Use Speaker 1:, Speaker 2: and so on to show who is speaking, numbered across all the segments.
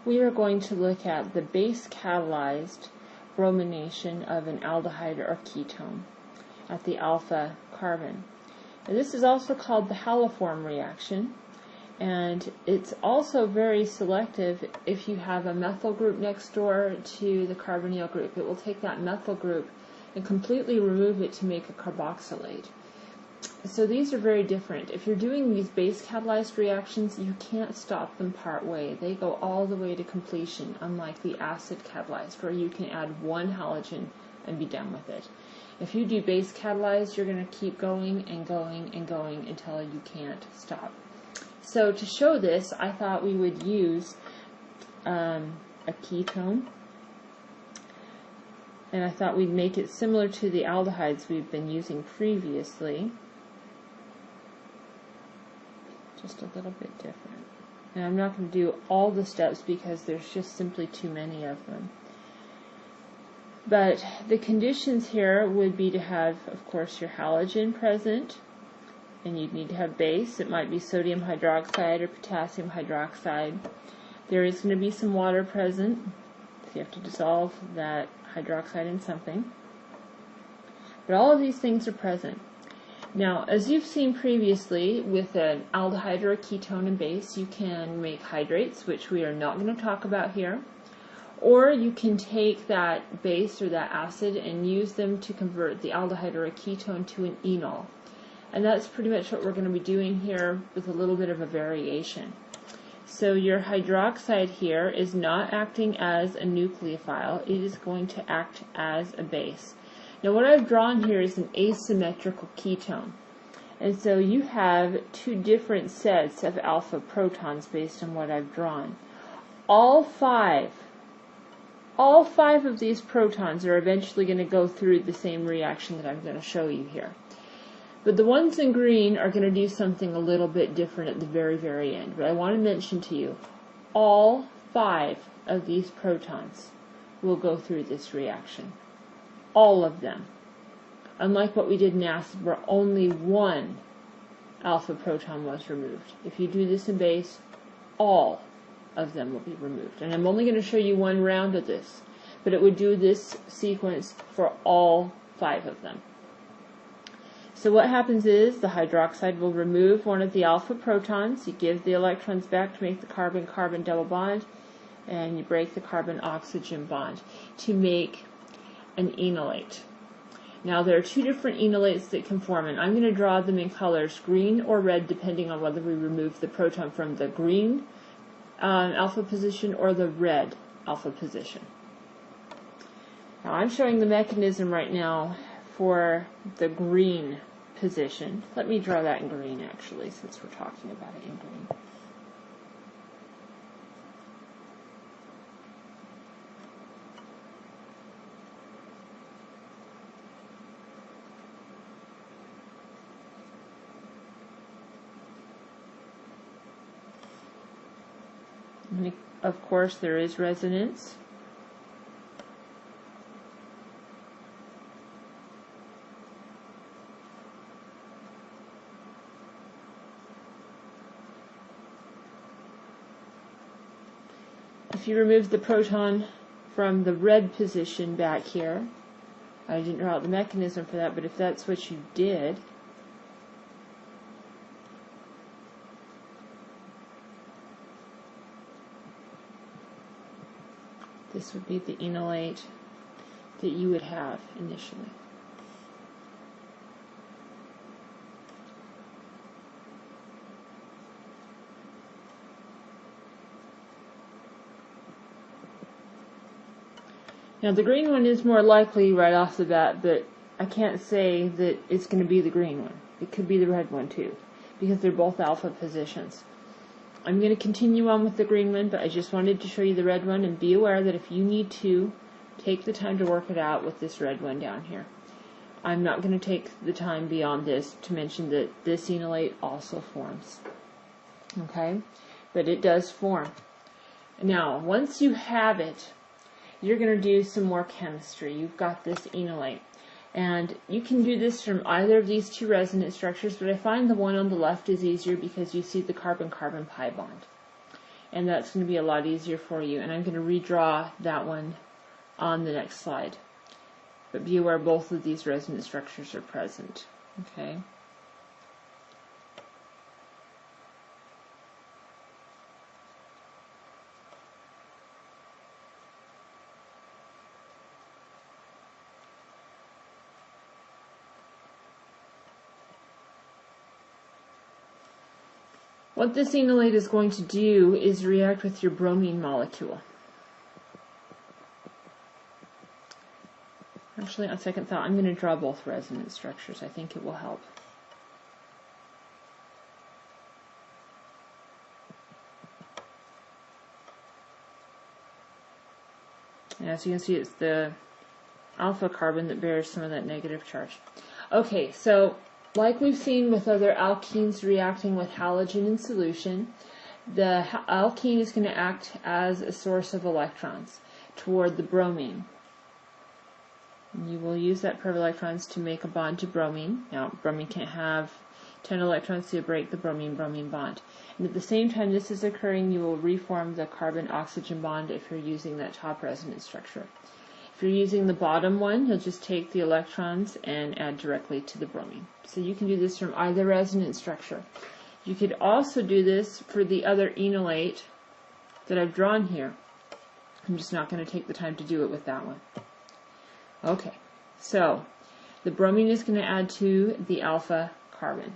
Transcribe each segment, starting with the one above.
Speaker 1: we are going to look at the base catalyzed bromination of an aldehyde or ketone at the alpha carbon. And this is also called the haloform reaction, and it's also very selective if you have a methyl group next door to the carbonyl group. It will take that methyl group and completely remove it to make a carboxylate. So these are very different. If you're doing these base catalyzed reactions, you can't stop them part way. They go all the way to completion, unlike the acid catalyzed, where you can add one halogen and be done with it. If you do base catalyzed, you're going to keep going and going and going until you can't stop. So to show this, I thought we would use a ketone, and I thought we'd make it similar to the aldehydes we've been using previously. Just a little bit different. And I'm not going to do all the steps because there's just simply too many of them. But the conditions here would be to have, of course, your halogen present, and you'd need to have base. It might be sodium hydroxide or potassium hydroxide. There is going to be some water present, so you have to dissolve that hydroxide in something. But all of these things are present. Now, as you've seen previously, with an aldehyde or a ketone and base, you can make hydrates, which we are not going to talk about here. Or you can take that base or that acid and use them to convert the aldehyde or a ketone to an enol. And that's pretty much what we're going to be doing here with a little bit of a variation. So your hydroxide here is not acting as a nucleophile. It is going to act as a base. Now what I've drawn here is an asymmetrical ketone. And so you have two different sets of alpha protons based on what I've drawn. All five of these protons are eventually going to go through the same reaction that I'm going to show you here. But the ones in green are going to do something a little bit different at the very, very end. But I want to mention to you, all five of these protons will go through this reaction. All of them. Unlike what we did in acid, where only one alpha proton was removed. If you do this in base, all of them will be removed. And I'm only going to show you one round of this, but it would do this sequence for all five of them. So what happens is the hydroxide will remove one of the alpha protons. You give the electrons back to make the carbon-carbon double bond, and you break the carbon-oxygen bond to make an enolate. Now there are two different enolates that can form, and I'm going to draw them in colors green or red depending on whether we remove the proton from the green alpha position or the red alpha position. Now I'm showing the mechanism right now for the green position. Let me draw that in green actually, since we're talking about it in green. And of course there is resonance. If you remove the proton from the red position back here, I didn't draw out the mechanism for that, but if that's what you did, this would be the enolate that you would have initially. Now the green one is more likely right off the bat, but I can't say that it's going to be the green one. It could be the red one too, because they're both alpha positions. I'm going to continue on with the green one, but I just wanted to show you the red one, and be aware that if you need to, take the time to work it out with this red one down here. I'm not going to take the time beyond this to mention that this enolate also forms. Okay? But it does form. Now, once you have it, you're going to do some more chemistry. You've got this enolate. And you can do this from either of these two resonance structures, but I find the one on the left is easier because you see the carbon-carbon pi bond. and that's going to be a lot easier for you. And I'm going to redraw that one on the next slide. But be aware both of these resonance structures are present. Okay. What this enolate is going to do is react with your bromine molecule. Actually, on second thought, I'm going to draw both resonance structures. I think it will help. And as you can see, it's the alpha carbon that bears some of that negative charge. Okay, so like we've seen with other alkenes reacting with halogen in solution, the alkene is going to act as a source of electrons toward the bromine. And you will use that pair of electrons to make a bond to bromine. Now, bromine can't have 10 electrons to break the bromine-bromine bond. And at the same time this is occurring, you will reform the carbon-oxygen bond if you're using that top resonance structure. If you're using the bottom one, you'll just take the electrons and add directly to the bromine. So you can do this from either resonance structure. You could also do this for the other enolate that I've drawn here. I'm just not going to take the time to do it with that one. Okay, so the bromine is going to add to the alpha carbon.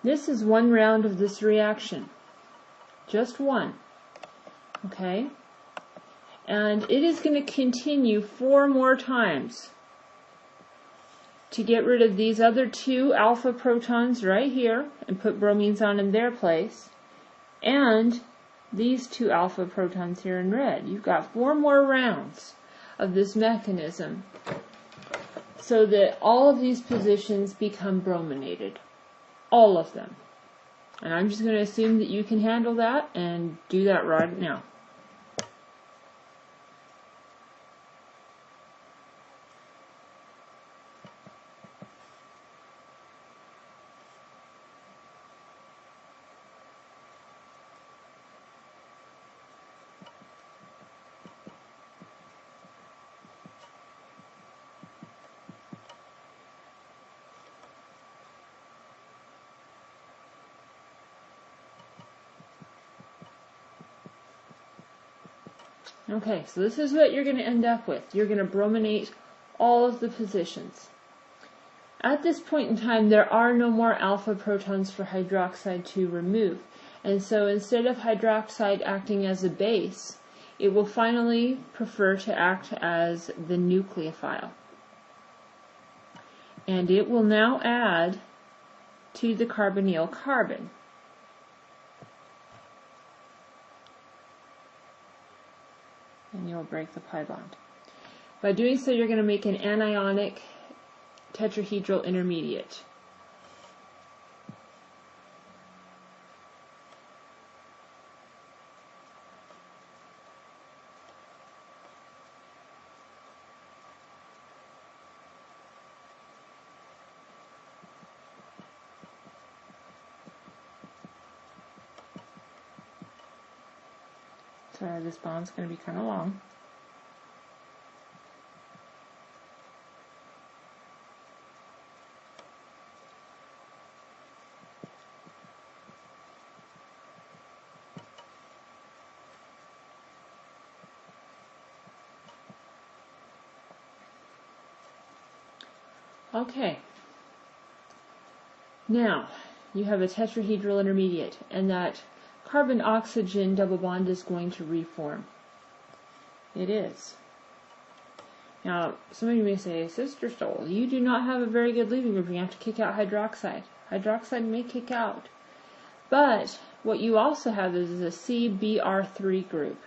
Speaker 1: This is one round of this reaction, just one, okay? And it is going to continue 4 more times to get rid of these other 2 alpha protons right here and put bromines on in their place, and these 2 alpha protons here in red. You've got 4 more rounds of this mechanism so that all of these positions become brominated. All of them. And I'm just going to assume that you can handle that and do that right now. Okay, so this is what you're going to end up with. You're going to brominate all of the positions. At this point in time, there are no more alpha protons for hydroxide to remove. And so instead of hydroxide acting as a base, it will finally prefer to act as the nucleophile. And it will now add to the carbonyl carbon. And you'll break the pi bond. By doing so, you're going to make an anionic tetrahedral intermediate. Sorry, this bond's going to be kind of long. Okay. Now, you have a tetrahedral intermediate, and that carbon-oxygen double bond is going to reform. It is. Now, some of you may say, Sister Soul, you do not have a very good leaving group. You have to kick out hydroxide. Hydroxide may kick out. But what you also have is a CBr3 group.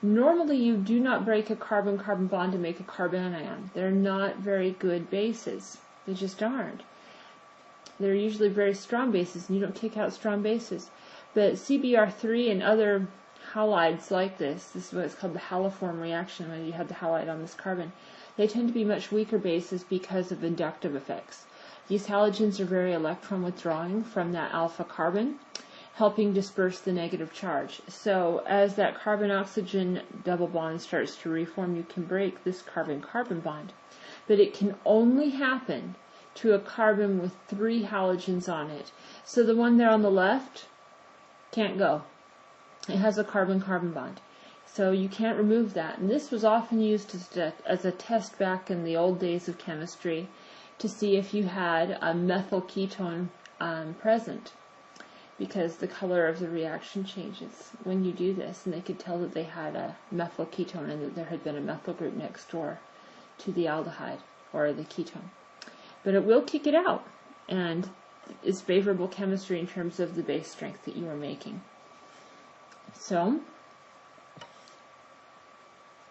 Speaker 1: Normally, you do not break a carbon-carbon bond to make a carbanion. They're not very good bases. They just aren't. They're usually very strong bases, and you don't kick out strong bases. But CBr3 and other halides like this is what's called the haloform reaction when you have the halide on this carbon. They tend to be much weaker bases because of inductive effects. These halogens are very electron withdrawing from that alpha carbon, helping disperse the negative charge. So as that carbon-oxygen double bond starts to reform, you can break this carbon-carbon bond. But it can only happen to a carbon with 3 halogens on it. So the one there on the left can't go. It has a carbon-carbon bond. So you can't remove that. And this was often used as a test back in the old days of chemistry to see if you had a methyl ketone present, because the color of the reaction changes when you do this, and they could tell that they had a methyl ketone and that there had been a methyl group next door to the aldehyde or the ketone. But it will kick it out, and is favorable chemistry in terms of the base strength that you are making. So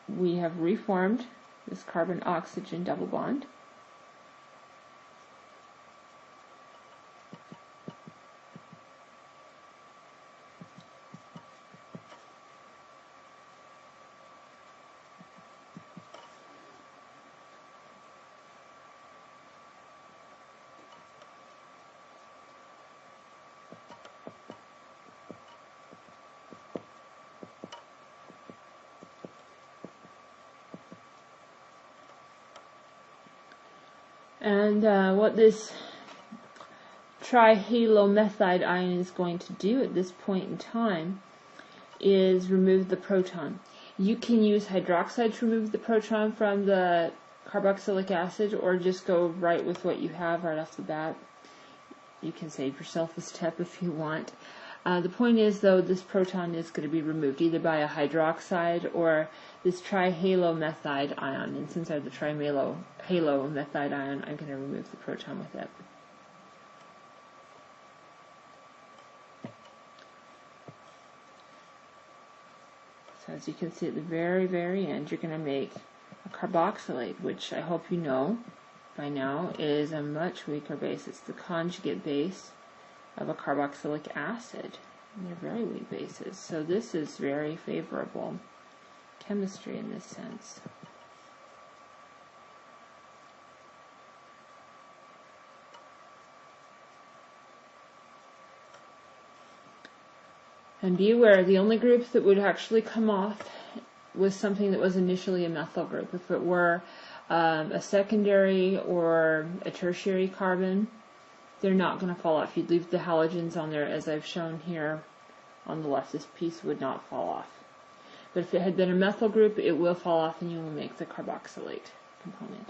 Speaker 1: we have reformed this carbon-oxygen double bond. And what this trihalomethide ion is going to do at this point in time is remove the proton. You can use hydroxide to remove the proton from the carboxylic acid, or just go right with what you have right off the bat. You can save yourself a step if you want. The point is, though, this proton is going to be removed either by a hydroxide or this trihalomethide ion. And since I have the trihalomethide ion, I'm going to remove the proton with it. So as you can see at the very, very end, you're going to make a carboxylate, which I hope you know by now is a much weaker base. It's the conjugate base of a carboxylic acid. And they're very weak bases. So this is very favorable chemistry in this sense. And be aware, the only group that would actually come off was something that was initially a methyl group. If it were a secondary or a tertiary carbon, they're not going to fall off. You'd leave the halogens on there as I've shown here on the left. This piece would not fall off. But if it had been a methyl group, it will fall off and you will make the carboxylate component.